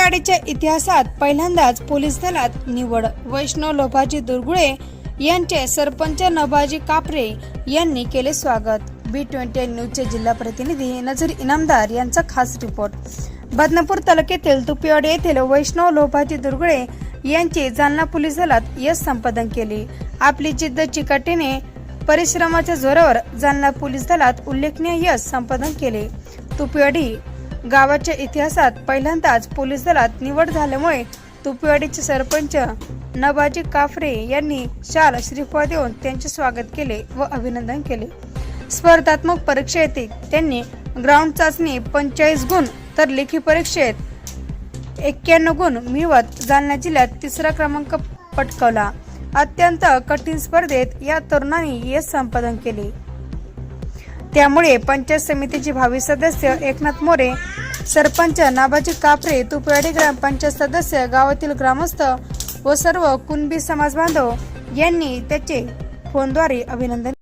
तुपेवाडीच्या इतिहासात पहिल्यांदाच पोलीस दलात निवड। वैष्णव लोभाजी दुर्गुळे यांचे सरपंच नभाजी कापरे यांनी केले स्वागत। B20 न्यूजचे जिल्हा प्रतिनिधी नजीर इनामदार यांचा खास रिपोर्ट। बदनापूर तालुक्यातील तुपेवाडी येथील वैष्णव लोभाजी दुर्गुळे यांची जालना पोलीस दलात यश संपादन केले। आपली जिद्द चिकाटीने परिश्रमाच्या जोरावर जालना पोलीस दलात उल्लेखनीय यश संपादन केले। तुपेवाडी गावाच्या इतिहासात पहिल्यांदाच पोलीस दलात निवड झाल्यामुळे तुपेवाडीचे सरपंच नभाजी कापरे यांनी शाल श्रीफळ देऊन त्यांचे स्वागत केले व अभिनंदन केले। स्पर्धात्मक परीक्षेत त्यांनी ग्राउंड चाचणी 45 गुण तर लेखी परीक्षेत 91 गुण मिळवत जालना जिल्ह्यात तिसरा क्रमांक पटकावला। अत्यंत कठीण स्पर्धेत या तरुणांनी यश संपादन केले। त्यामुळे पंचायत समितीचे भावी सदस्य एकनाथ मोरे, सरपंच नभाजी कापरे, तुपेवाडी ग्रामपंचायत सदस्य, गावातील ग्रामस्थ व सर्व कुणबी समाज बांधव यांनी त्याचे फोनद्वारे अभिनंदन